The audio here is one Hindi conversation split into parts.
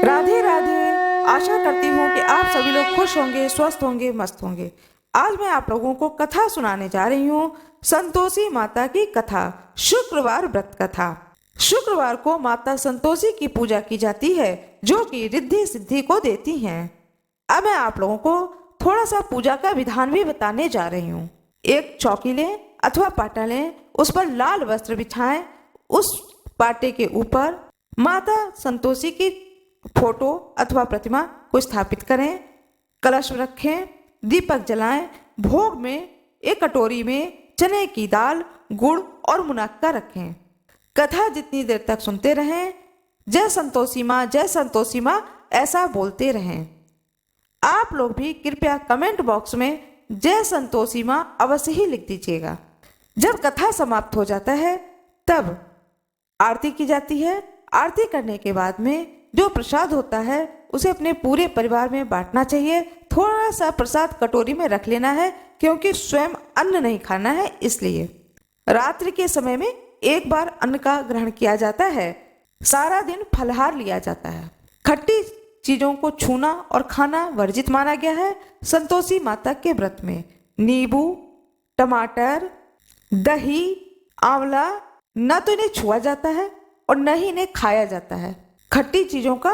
राधे राधे। आशा करती हूँ कि आप सभी लोग खुश होंगे, स्वस्थ होंगे, मस्त होंगे। आज मैं आप लोगों को कथा सुनाने जा रही हूँ, संतोषी माता की कथा, शुक्रवार व्रत कथा। शुक्रवार को माता संतोषी की पूजा की जाती है, जो कि रिद्धि सिद्धि को देती हैं। अब मैं आप लोगों को थोड़ा सा पूजा का विधान भी बताने जा रही हूँ। एक चौकी लें अथवा पाटा लें, उस पर लाल वस्त्र बिछाएं। उस पाटे के ऊपर माता संतोषी की फोटो अथवा प्रतिमा को स्थापित करें, कलश रखें, दीपक जलाएं। भोग में एक कटोरी में चने की दाल, गुड़ और मुनक्का रखें। कथा जितनी देर तक सुनते रहें, जय संतोषी माँ, जय संतोषी माँ ऐसा बोलते रहें। आप लोग भी कृपया कमेंट बॉक्स में जय संतोषी माँ अवश्य ही लिख दीजिएगा। जब कथा समाप्त हो जाता है तब आरती की जाती है। आरती करने के बाद में जो प्रसाद होता है उसे अपने पूरे परिवार में बांटना चाहिए। थोड़ा सा प्रसाद कटोरी में रख लेना है, क्योंकि स्वयं अन्न नहीं खाना है, इसलिए रात्रि के समय में एक बार अन्न का ग्रहण किया जाता है। सारा दिन फलहार लिया जाता है। खट्टी चीजों को छूना और खाना वर्जित माना गया है। संतोषी माता के व्रत में नींबू, टमाटर, दही, आंवला न तो इन्हें छुआ जाता है और न ही इन्हें खाया जाता है। खट्टी चीजों का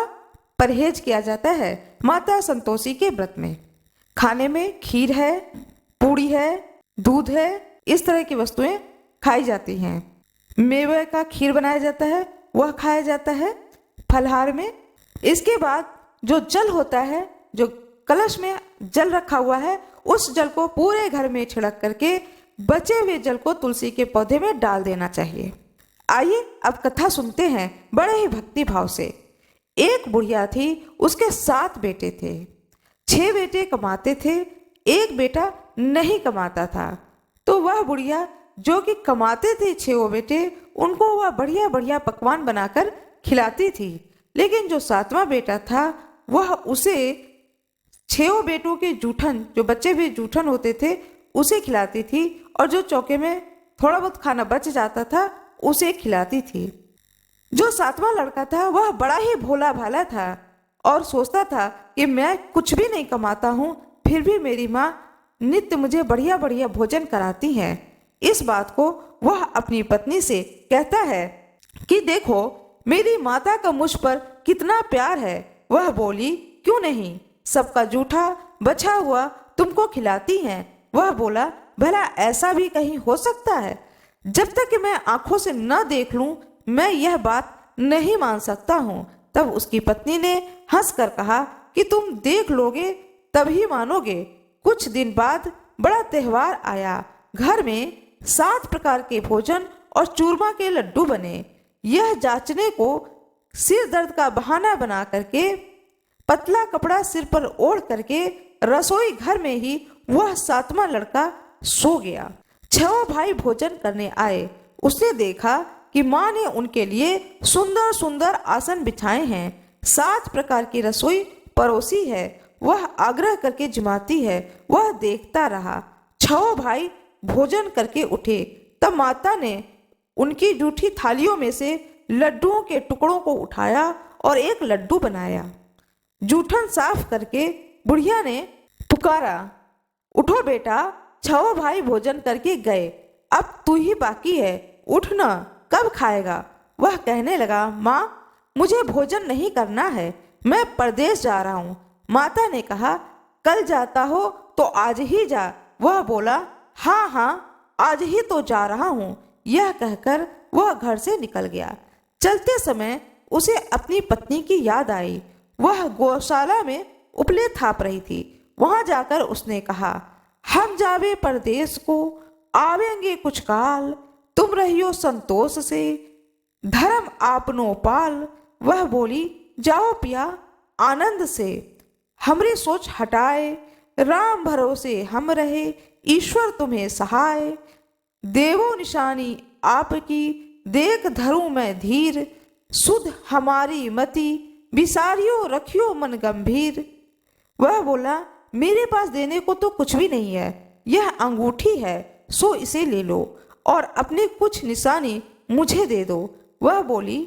परहेज किया जाता है माता संतोषी के व्रत में। खाने में खीर है, पूड़ी है, दूध है, इस तरह की वस्तुएं खाई जाती हैं। मेवे का खीर बनाया जाता है, वह खाया जाता है फलहार में। इसके बाद जो जल होता है, जो कलश में जल रखा हुआ है, उस जल को पूरे घर में छिड़क करके बचे हुए जल को तुलसी के पौधे में डाल देना चाहिए। आइए अब कथा सुनते हैं बड़े ही भक्ति भाव से। एक बुढ़िया थी, उसके 7 बेटे थे। 6 बेटे कमाते थे, एक बेटा नहीं कमाता था। तो वह बुढ़िया जो कि कमाते थे 6 बेटे, उनको वह बढ़िया बढ़िया पकवान बनाकर खिलाती थी। लेकिन जो 7वां बेटा था, वह उसे 6 बेटों के जूठन, जो बच्चे भी जूठन होते थे, उसे खिलाती थी। और जो चौके में थोड़ा बहुत खाना बच जाता था उसे खिलाती थी। जो 7वां लड़का था वह बड़ा ही भोला भाला था और सोचता था कि मैं कुछ भी नहीं कमाता हूँ, फिर भी मेरी माँ नित्य मुझे बढ़िया बढ़िया भोजन कराती हैं। इस बात को वह अपनी पत्नी से कहता है कि देखो मेरी माता का मुझ पर कितना प्यार है। वह बोली, क्यों नहीं, सबका जूठा बचा हुआ तुमको खिलाती हैं। वह बोला, भला ऐसा भी कहीं हो सकता है? जब तक कि मैं आंखों से न देख लूं, मैं यह बात नहीं मान सकता हूं। तब उसकी पत्नी ने हंसकर कहा कि तुम देख लोगे तभी मानोगे। कुछ दिन बाद बड़ा त्योहार आया। घर में 7 प्रकार के भोजन और चूरमा के लड्डू बने। यह जांचने को सिर दर्द का बहाना बना करके पतला कपड़ा सिर पर ओढ़ करके रसोई घर में ही वह 7वां लड़का सो गया। 6 भाई भोजन करने आए। उसने देखा कि माँ ने उनके लिए सुंदर सुंदर आसन बिछाए हैं, 7 प्रकार की रसोई परोसी है। वह आग्रह करके जिमाती है। वह देखता रहा। 6 भाई भोजन करके उठे। तब माता ने उनकी जूठी थालियों में से लड्डुओं के टुकड़ों को उठाया और एक लड्डू बनाया। जूठन साफ करके बुढ़िया ने पुकारा, उठो बेटा, 6 भाई भोजन करके गए, अब तू ही बाकी है, उठ न, कब खाएगा? वह कहने लगा, माँ मुझे भोजन नहीं करना है, मैं परदेश जा रहा हूँ। माता ने कहा, कल जाता हो तो आज ही जा। वह बोला, हाँ हाँ आज ही तो जा रहा हूँ। यह कहकर वह घर से निकल गया। चलते समय उसे अपनी पत्नी की याद आई। वह गौशाला में उपले थाप रही थी। वहां जाकर उसने कहा, हम जावे परदेश को, आवेंगे कुछ काल, तुम रहियो संतोष से, धर्म आपनो पाल। वह बोली, जाओ पिया आनंद से, हमरी सोच हटाए, राम भरोसे हम रहे, ईश्वर तुम्हें सहाय। देवो निशानी आपकी, देख धरूं मैं धीर, सुध हमारी मति, बिसारियो रखियो मन गंभीर। वह बोला, मेरे पास देने को तो कुछ भी नहीं है, यह अंगूठी है, सो इसे ले लो और अपनी कुछ निशानी मुझे दे दो। वह बोली,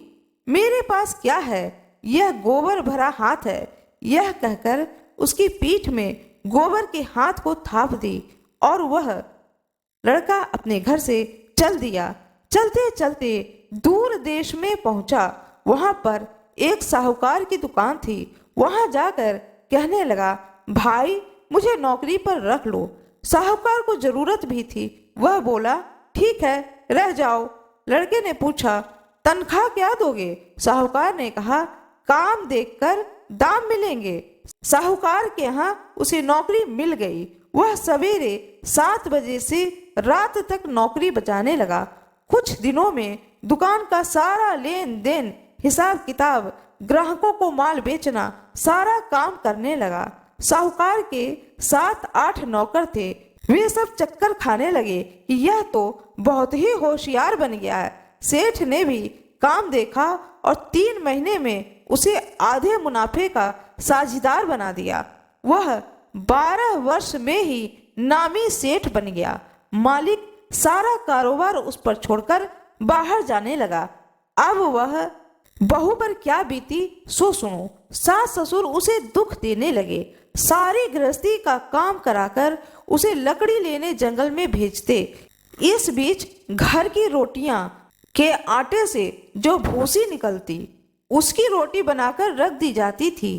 मेरे पास क्या है, यह गोबर भरा हाथ है। यह कहकर उसकी पीठ में गोबर के हाथ को थाप दी और वह लड़का अपने घर से चल दिया। चलते चलते दूर देश में पहुंचा। वहां पर एक साहूकार की दुकान थी। वहां जाकर कहने लगा, भाई मुझे नौकरी पर रख लो। साहूकार को जरूरत भी थी। वह बोला, ठीक है, रह जाओ। लड़के ने पूछा, तनख्वाह क्या दोगे? साहूकार ने कहा, काम देखकर दाम मिलेंगे। साहूकार के यहाँ उसे नौकरी मिल गई। वह सवेरे 7 बजे से रात तक नौकरी बजाने लगा। कुछ दिनों में दुकान का सारा लेन देन, हिसाब किताब, ग्राहकों को माल बेचना, सारा काम करने लगा। साहूकार के 7-8 नौकर थे। वे सब चक्कर खाने लगे कि यह तो बहुत ही होशियार बन गया है। सेठ ने भी काम देखा और 3 महीने में उसे आधे मुनाफे का साझीदार बना दिया। वह 12 वर्ष में ही नामी सेठ बन गया। मालिक सारा कारोबार उस पर छोड़कर बाहर जाने लगा। अब वह बहू पर क्या बीती सो सुनो। सास ससुर उसे दुख देने लगे। सारी गृहस्थी का काम कराकर उसे लकड़ी लेने जंगल में भेजते। इस बीच घर की रोटियां के आटे से जो भूसी निकलती, उसकी रोटी बनाकर रख दी जाती थी।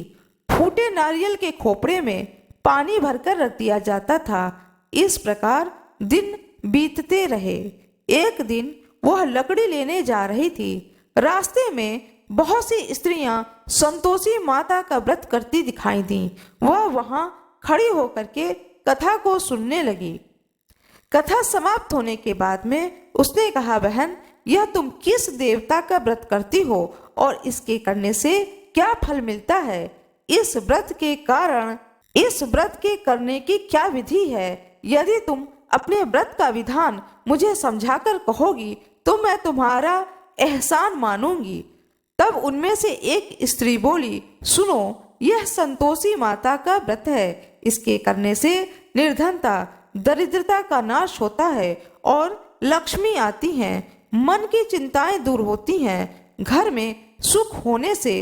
फूटे नारियल के खोपड़े में पानी भरकर रख दिया जाता था। इस प्रकार दिन बीतते रहे। एक दिन वह लकड़ी लेने जा रही थी। रास्ते में बहुत सी स्त्रियां संतोषी माता का व्रत करती दिखाई दी। वह वहां खड़ी होकर के कथा को सुनने लगी। कथा समाप्त होने के बाद में उसने कहा, बहन, यह तुम किस देवता का व्रत करती हो और इसके करने से क्या फल मिलता है? इस व्रत के कारण, इस व्रत के करने की क्या विधि है? यदि तुम अपने व्रत का विधान मुझे समझाकर कहोगी तो मैं तुम्हारा एहसान मानूंगी। तब उनमें से एक स्त्री बोली, सुनो, यह संतोषी माता का व्रत है। इसके करने से निर्धनता, दरिद्रता का नाश होता है और लक्ष्मी आती है। मन की चिंताएं दूर होती हैं। घर में सुख होने से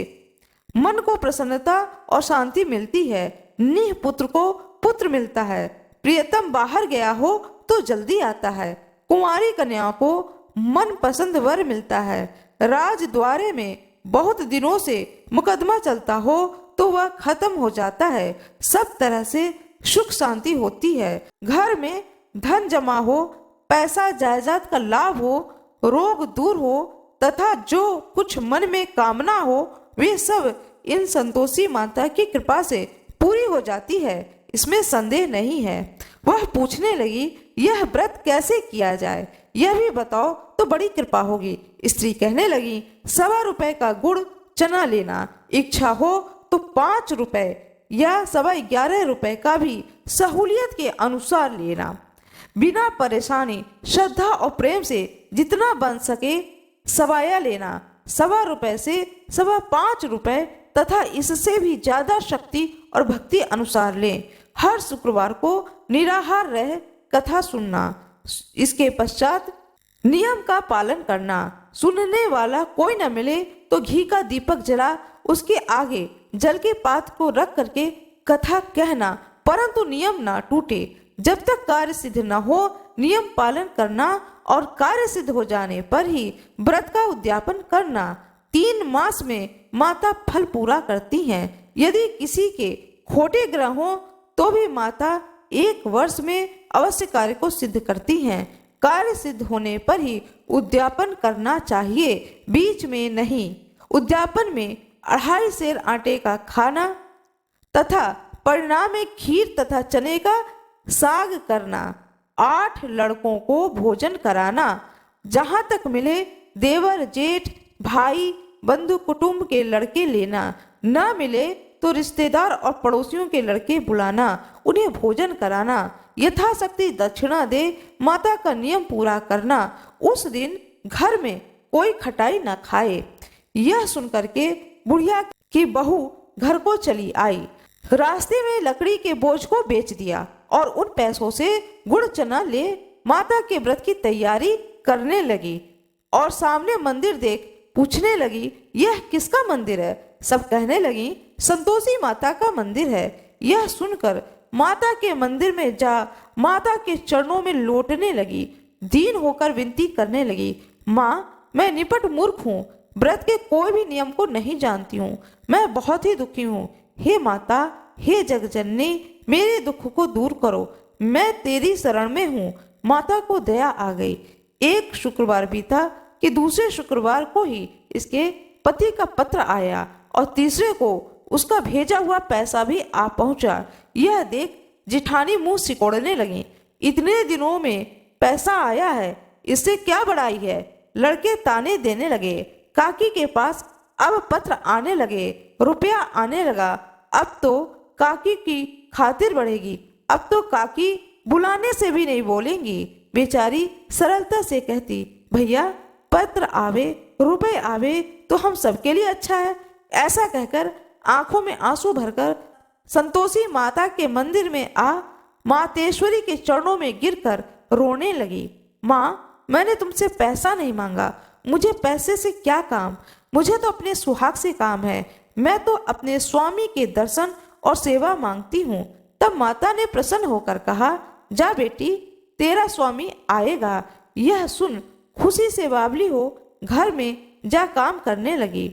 मन को प्रसन्नता और शांति मिलती है। नीह पुत्र को पुत्र मिलता है। प्रियतम बाहर गया हो तो जल्दी आता है। कुंवारी कन्या को मन पसंद वर मिलता है। राजद्वारे में बहुत दिनों से मुकदमा चलता हो तो वह खत्म हो जाता है। सब तरह से सुख शांति होती है। घर में धन जमा हो, पैसा जायदाद का लाभ हो, रोग दूर हो तथा जो कुछ मन में कामना हो वे सब इन संतोषी माता की कृपा से पूरी हो जाती है। इसमें संदेह नहीं है। वह पूछने लगी, यह व्रत कैसे किया जाए, यह भी बताओ तो बड़ी कृपा होगी। स्त्री कहने लगी, 1.25 रुपए का गुड़ चना लेना, इच्छा हो तो 5 रुपए या 11.25 रुपए का भी सहूलियत के अनुसार लेना। बिना परेशानी, श्रद्धा और प्रेम से जितना बन सके सवाया लेना। 1.25 रुपए से 5.25 रुपए तथा इससे भी ज्यादा शक्ति और भक्ति अनुसार लें। हर शुक्रवार को निराहार रह कथा सुनना। इसके पश्चात नियम का पालन करना। सुनने वाला कोई न मिले तो घी का दीपक जला उसके आगे जल के पात्र को रख करके कथा कहना, परंतु नियम ना टूटे। जब तक कार्य सिद्ध न हो नियम पालन करना और कार्य सिद्ध हो जाने पर ही व्रत का उद्यापन करना। 3 मास में माता फल पूरा करती हैं। यदि किसी के खोटे ग्रह हो तो भी माता 1 वर्ष में अवश्य कार्य को सिद्ध करती हैं। कार्य सिद्ध होने पर ही उद्यापन करना चाहिए, बीच में नहीं। उद्यापन में 2.5 सेर आटे का खाना तथा परिणाम में खीर तथा चने का साग करना। 8 लड़कों को भोजन कराना। जहां तक मिले देवर, जेठ, भाई, बंधु कुटुंब के लड़के लेना। न मिले तो रिश्तेदार और पड़ोसियों के लड़के बुलाना, उन्हें भोजन कराना। यथाशक्ति दक्षिणा दे माता का नियम पूरा करना। उस दिन घर में कोई खटाई न खाए। यह सुनकर के बुढ़िया की बहू घर को चली आई। रास्ते में लकड़ी के बोझ को बेच दिया और उन पैसों से गुड़ चना ले माता के व्रत की तैयारी करने लगी और सामने मंदिर देख पूछने लगी, यह किसका मंदिर है? सब कहने लगी, संतोषी माता का मंदिर है। यह सुनकर माता के मंदिर में जा माता के चरणों में लौटने लगी। दीन होकर विनती करने लगी, माँ मैं निपट मूर्ख हूँ, व्रत के कोई भी नियम को नहीं जानती हूँ, मैं बहुत ही दुखी हूँ। हे माता, हे जगजननी, मेरे दुख को दूर करो, मैं तेरी शरण में हूँ। माता को दया आ गई। एक शुक्रवार बीता कि दूसरे शुक्रवार को ही इसके पति का पत्र आया और तीसरे को उसका भेजा हुआ पैसा भी आ पहुंचा। यह देख जिठानी मुंह सिकोड़ने लगी, इतने दिनों में पैसा आया है, इससे क्या बड़ाई है। लड़के ताने देने लगे। काकी के पास अब पत्र आने लगे, रुपया आने लगा। अब तो काकी की खातिर बढ़ेगी, अब तो काकी बुलाने से भी नहीं बोलेंगी। बेचारी सरलता से कहती, भैया पत्र आवे रुपए आवे तो हम सबके लिए अच्छा है। ऐसा कहकर आंखों में आंसू भरकर संतोषी माता के मंदिर में आ मातेश्वरी के चरणों में गिरकर रोने लगी। माँ, मैंने तुमसे पैसा नहीं मांगा, मुझे पैसे से क्या काम, मुझे तो अपने सुहाग से काम है। मैं तो अपने स्वामी के दर्शन और सेवा मांगती हूँ। तब माता ने प्रसन्न होकर कहा, जा बेटी, तेरा स्वामी आएगा। यह सुन खुशी से बावली हो घर में जा काम करने लगी।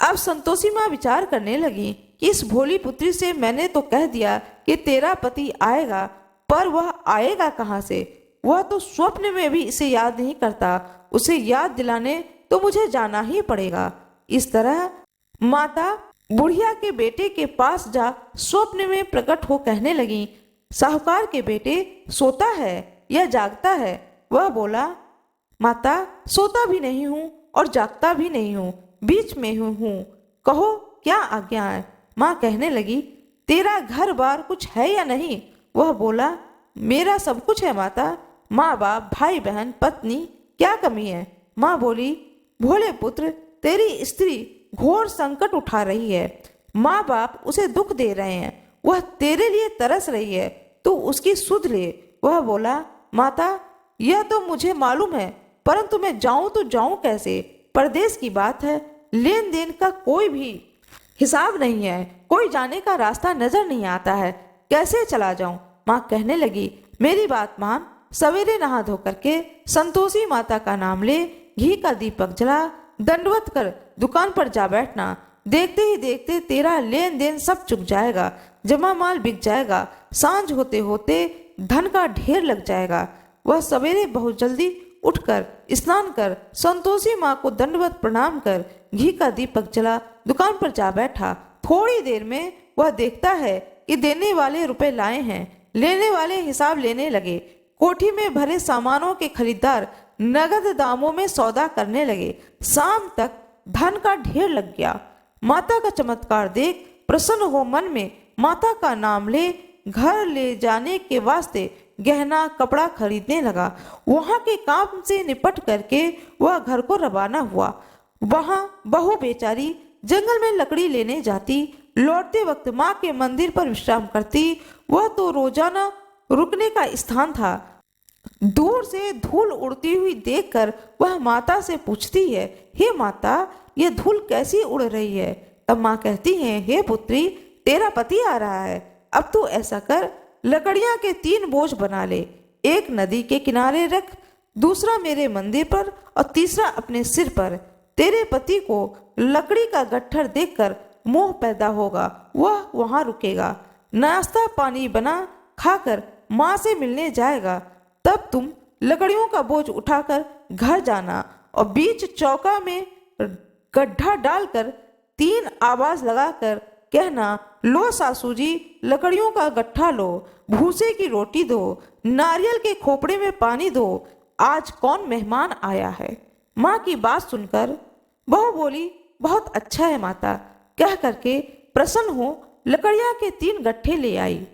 अब संतोषी माँ विचार करने लगी कि इस भोली पुत्री से मैंने तो कह दिया कि तेरा पति आएगा, पर वह आएगा कहाँ से? वह तो स्वप्न में भी इसे याद नहीं करता। उसे याद दिलाने तो मुझे जाना ही पड़ेगा। इस तरह माता बुढ़िया के बेटे के पास जा स्वप्न में प्रकट हो कहने लगी, साहूकार के बेटे सोता है या जागता है? वह बोला, माता सोता भी नहीं हूँ और जागता भी नहीं हूँ, बीच में हूँ, कहो क्या आज्ञा है? माँ कहने लगी, तेरा घर बार कुछ है या नहीं? वह बोला, मेरा सब कुछ है माता, माँ बाप भाई बहन पत्नी, क्या कमी है? माँ बोली, भोले पुत्र, तेरी स्त्री घोर संकट उठा रही है, माँ बाप उसे दुख दे रहे हैं, वह तेरे लिए तरस रही है, तू उसकी सुध ले। वह बोला, माता यह तो मुझे मालूम है, परंतु मैं जाऊं तो जाऊं कैसे? परदेश की बात है, लेन देन का कोई भी हिसाब नहीं है, कोई जाने का रास्ता नजर नहीं आता है, कैसे चला जाऊं? माँ कहने लगी, मेरी बात मान, सवेरे नहा धो करके संतोषी माता का नाम ले, घी का दीपक जला, दंडवत कर दुकान पर जा बैठना। देखते ही देखते तेरा लेन देन सब चुक जाएगा, जमा माल बिक जाएगा, सांझ होते होते धन का ढेर लग जाएगा। वह सवेरे बहुत जल्दी उठकर स्नान कर संतोषी माँ को दंडवत प्रणाम कर घी का दीपक जला दुकान पर जा बैठा। थोड़ी देर में वह देखता है कि देने वाले रुपए लाए हैं, लेने वाले हिसाब लेने लगे। कोठी में भरे सामानों के खरीदार नगद दामों में सौदा करने लगे। शाम तक धन का ढेर लग गया। माता का चमत्कार देख प्रसन्न हो मन में माता का नाम ले घर ले जाने के वास्ते गहना कपड़ा खरीदने लगा। वहां के काम से निपट करके वह घर को रवाना हुआ। वहां बहू बेचारी जंगल में लकड़ी लेने जाती, लौटते वक्त माँ के मंदिर पर विश्राम करती। वह तो रोजाना रुकने का स्थान था। दूर से धूल उड़ती हुई देखकर वह माता से पूछती है, हे माता, यह धूल कैसी उड़ रही है? तब माँ कहती है, हे पुत्री, तेरा पति आ रहा है, अब तू ऐसा कर, लकड़ियां के 3 बोझ बना ले, एक नदी के किनारे रख, दूसरा मेरे मंदिर पर और तीसरा अपने सिर पर। तेरे पति को लकड़ी का गट्ठर देखकर मोह पैदा होगा, वह वहां रुकेगा, नाश्ता पानी बना खाकर माँ से मिलने जाएगा। तब तुम लकड़ियों का बोझ उठाकर घर जाना और बीच चौका में गड्ढा डालकर 3 आवाज लगाकर कहना, लो सासू जी, लकड़ियों का गट्ठा लो, भूसे की रोटी दो, नारियल के खोपड़े में पानी दो, आज कौन मेहमान आया है? माँ की बात सुनकर बहू बोली, बहुत अच्छा है माता, कह करके प्रसन्न हो लकड़ियां के 3 गट्ठे ले आई।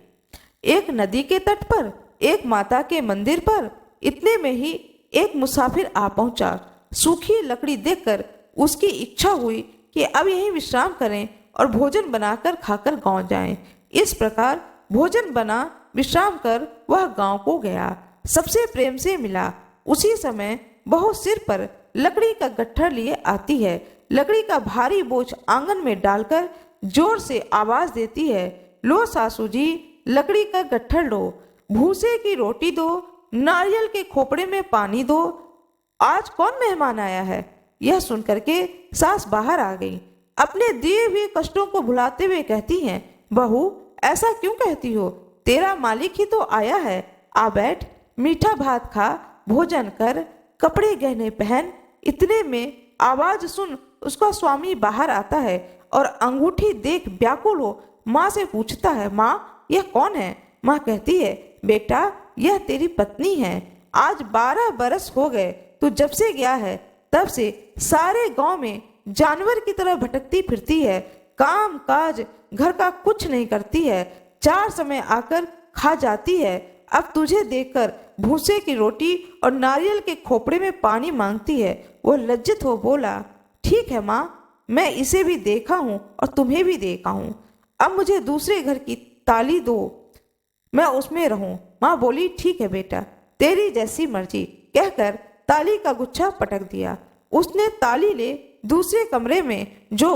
एक नदी के तट पर, एक माता के मंदिर पर। इतने में ही एक मुसाफिर आ पहुंचा। सूखी लकड़ी देखकर उसकी इच्छा हुई कि अब यहीं विश्राम करें और भोजन बनाकर खाकर गांव जाएं। इस प्रकार भोजन बना विश्राम कर वह गांव को गया। सबसे प्रेम से मिला। उसी समय बहू सिर पर लकड़ी का गट्ठर लिए आती है। लकड़ी का भारी बोझ आंगन में डालकर जोर से आवाज देती है, लो सासू जी, लकड़ी का गट्ठर लो, भूसे की रोटी दो, नारियल के खोपड़े में पानी दो, आज कौन मेहमान आया है। यह सुनकर के सास बाहर आ गई। अपने दिए हुए कष्टों को भुलाते हुए कहती हैं, बहू ऐसा क्यों कहती हो, तेरा मालिक ही तो आया है, आ बैठ, मीठा भात खा, भोजन कर, कपड़े गहने पहन। इतने में आवाज सुन उसका स्वामी बाहर आता है और अंगूठी देख व्याकुल हो माँ से पूछता है, माँ यह कौन है। माँ कहती है, बेटा यह तेरी पत्नी है, आज 12 बरस हो गए, तू जब से गया है तब से सारे गांव में जानवर की तरह भटकती फिरती है, काम काज घर का कुछ नहीं करती है, 4 समय आकर खा जाती है, अब तुझे देखकर भूसे की रोटी और नारियल के खोपड़े में पानी मांगती है। वो लज्जित हो बोला, ठीक है माँ, मैं इसे भी देखा हूँ और तुम्हें भी देखा हूँ, अब मुझे दूसरे घर की ताली दो, मैं उसमें रहूं। माँ बोली, ठीक है बेटा, तेरी जैसी मर्जी, कहकर ताली का गुच्छा पटक दिया। उसने ताली ले दूसरे कमरे में जो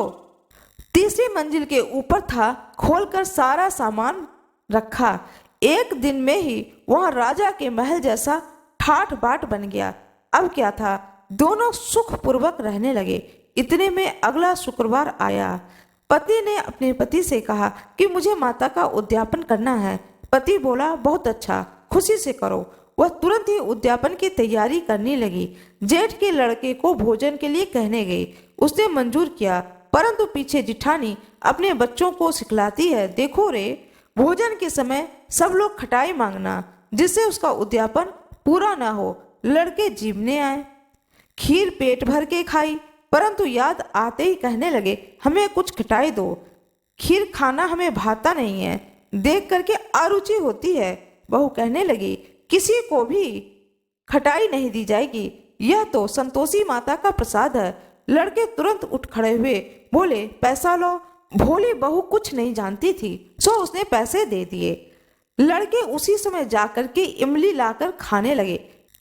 तीसरी मंजिल के ऊपर था खोलकर सारा सामान रखा। एक दिन में ही वह राजा के महल जैसा ठाठ बाट बन गया। अब क्या था, दोनों सुखपूर्वक रहने लगे। इतने में अगला शुक्रवार आया। पति ने अपने पति से कहा कि मुझे माता का उद्यापन करना है। पति बोला, बहुत अच्छा, खुशी से करो। वह तुरंत ही उद्यापन की तैयारी करने लगी। जेठ के लड़के को भोजन के लिए कहने गई। उसने मंजूर किया, परंतु पीछे जिठानी अपने बच्चों को सिखलाती है, देखो रे, भोजन के समय सब लोग खटाई मांगना, जिससे उसका उद्यापन पूरा ना हो। लड़के जीवने आए, खीर पेट भर के खाई, परंतु याद आते ही कहने लगे, हमें कुछ खटाई दो, खीर खाना हमें भाता नहीं है, देख करके अरुचि होती है। बहू कहने लगी, किसी को भी खटाई नहीं दी जाएगी, यह तो संतोषी माता का प्रसाद है। लड़के तुरंत उठ खड़े हुए, बोले, पैसा लो। भोली बहू कुछ नहीं जानती थी, सो उसने पैसे दे दिए। लड़के उसी समय जाकर के इमली लाकर खाने लगे।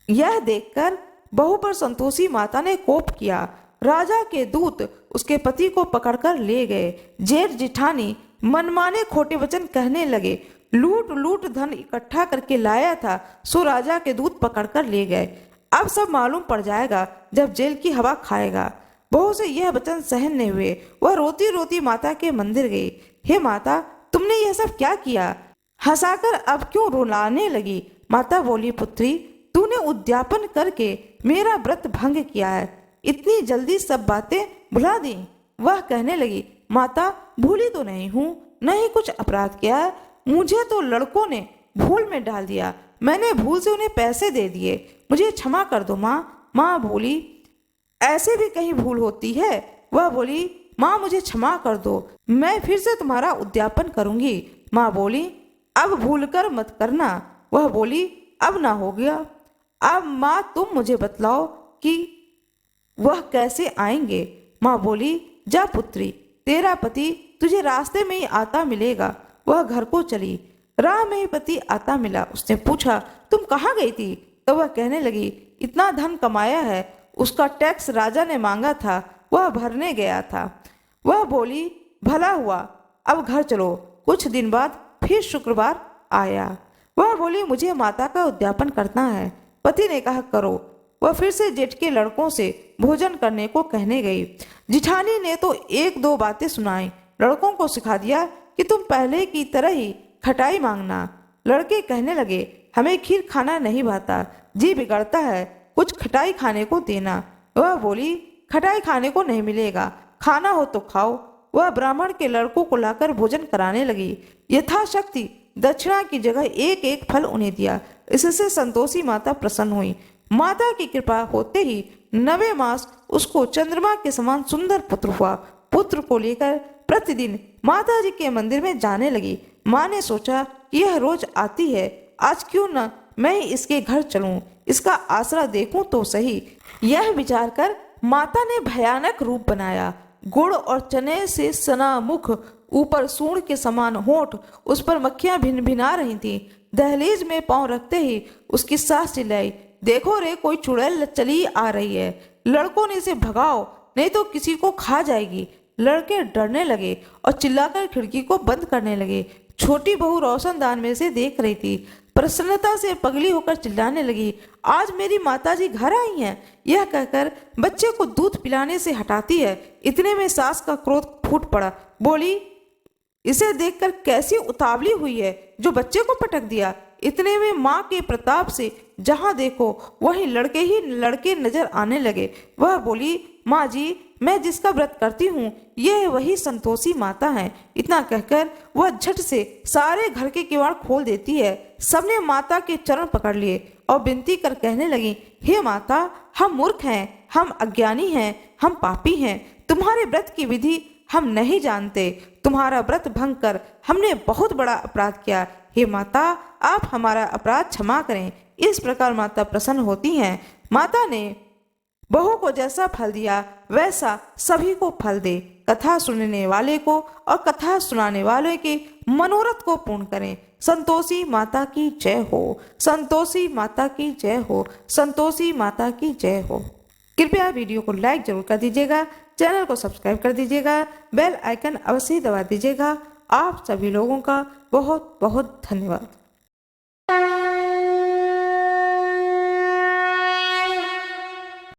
यह देखकर बहू पर संतोषी माता ने कोप किया। राजा के दूत उसके पति को पकड़कर ले गए। जेठ जिठानी मनमाने खोटे वचन कहने लगे, लूट लूट धन इकट्ठा करके लाया था, सो राजा के दूत पकड़कर ले गए। अब सब मालूम पड़ जाएगा जब जेल की हवा खाएगा। बहू से यह वचन सहन नहीं हुए। वह रोती रोती माता के मंदिर गई। हे माता, तुमने यह सब क्या किया? हंसाकर अब क्यों रुलाने लगी? माता बोली, पुत्री, तूने उद्यापन करके मेरा व्रत भंग किया है, इतनी जल्दी सब बातें भुला दी। वह कहने लगी, माता, भूली तो नहीं हूँ, न ही कुछ अपराध किया है, मुझे तो लड़कों ने भूल में डाल दिया, मैंने भूल से उन्हें पैसे दे दिए, मुझे क्षमा कर दो माँ। माँ बोली, ऐसे भी कहीं भूल होती है? वह बोली, माँ मुझे क्षमा कर दो, मैं फिर से तुम्हारा उद्यापन करूंगी। माँ बोली, अब भूल कर मत करना। वह बोली, अब ना हो गया। अब माँ तुम मुझे बतलाओ कि वह कैसे आएंगे। माँ बोली, जा पुत्री, तेरा पति तुझे रास्ते में ही आता मिलेगा। वह घर को चली। राह में ही पति आता मिला। उसने पूछा, तुम कहाँ गई थी? तो वह कहने लगी, इतना धन कमाया है, उसका टैक्स राजा ने मांगा था, वह भरने गया था। वह बोली, भला हुआ, अब घर चलो। कुछ दिन बाद फिर शुक्रवार आया। वह बोली, मुझे माता का उद्यापन करना है। पति ने कहा, करो। वह फिर से जेठ के लड़कों से भोजन करने को कहने गई। जिठानी ने तो 1-2 बातें सुनाई। लड़कों को सिखा दिया कि तुम पहले की तरह ही खटाई मांगना। लड़के कहने लगे, हमें खीर खाना नहीं भाता, जी बिगड़ता है, कुछ खटाई खाने को देना। वह बोली, खटाई खाने को नहीं मिलेगा, खाना हो तो खाओ। वह ब्राह्मण के लड़कों को लाकर भोजन कराने लगी। यथाशक्ति दक्षिणा की जगह 1-1 फल उन्हें दिया। इससे संतोषी माता प्रसन्न हुई। माता की कृपा होते ही 9वें मास उसको चंद्रमा के समान सुंदर पुत्र हुआ। पुत्र को लेकर प्रतिदिन माता जी के मंदिर में जाने लगी। माँ ने सोचा कि यह रोज आती है, आज क्यों न मैं इसके घर चलूं, इसका आसरा देखूं तो सही। यह विचार कर माता ने भयानक रूप बनाया। गुड़ और चने से सना मुख, ऊपर सूंड के समान होंठ, उस पर मक्खियां भिन भिना रही थीं। दहलीज में पांव रखते ही उसकी सास चिल्लाई, देखो रे, कोई चुड़ैल चली आ रही है, लड़कों ने इसे भगाओ। नहीं तो किसी को खा जाएगी। लड़के डरने लगे और चिल्लाकर खिड़की को बंद करने लगे। छोटी बहू रोशनदान में से देख रही थी। प्रसन्नता से पगली होकर चिल्लाने लगी, आज मेरी माताजी घर आई हैं। यह कहकर बच्चे को दूध पिलाने से हटाती है। इतने में सास का क्रोध फूट पड़ा। बोली, इसे देखकर कैसी उतावली हुई है जो बच्चे को पटक दिया। इतने में माँ के प्रताप से जहाँ देखो वहीं लड़के ही लड़के नजर आने लगे। वह बोली, माँ जी, मैं जिसका व्रत करती हूँ ये वही संतोषी माता है। इतना कहकर वह झट से सारे घर के किवाड़ खोल देती है। सबने माता के चरण पकड़ लिए और विनती कर कहने लगी, हे माता, हम मूर्ख हैं, हम अज्ञानी हैं, हम पापी हैं। तुम्हारे व्रत की विधि हम नहीं जानते। तुम्हारा व्रत भंग कर हमने बहुत बड़ा अपराध किया। हे माता, आप हमारा अपराध क्षमा करें। इस प्रकार माता प्रसन्न होती हैं। माता ने बहू को जैसा फल दिया वैसा सभी को फल दे। कथा सुनने वाले को और कथा सुनाने वाले के मनोरथ को पूर्ण करें। संतोषी माता की जय हो। संतोषी माता की जय हो। संतोषी माता की जय हो। कृपया वीडियो को लाइक जरूर कर दीजिएगा, चैनल को सब्सक्राइब कर दीजिएगा, बेल आइकन अवश्य दबा दीजिएगा। आप सभी लोगों का बहुत बहुत धन्यवाद।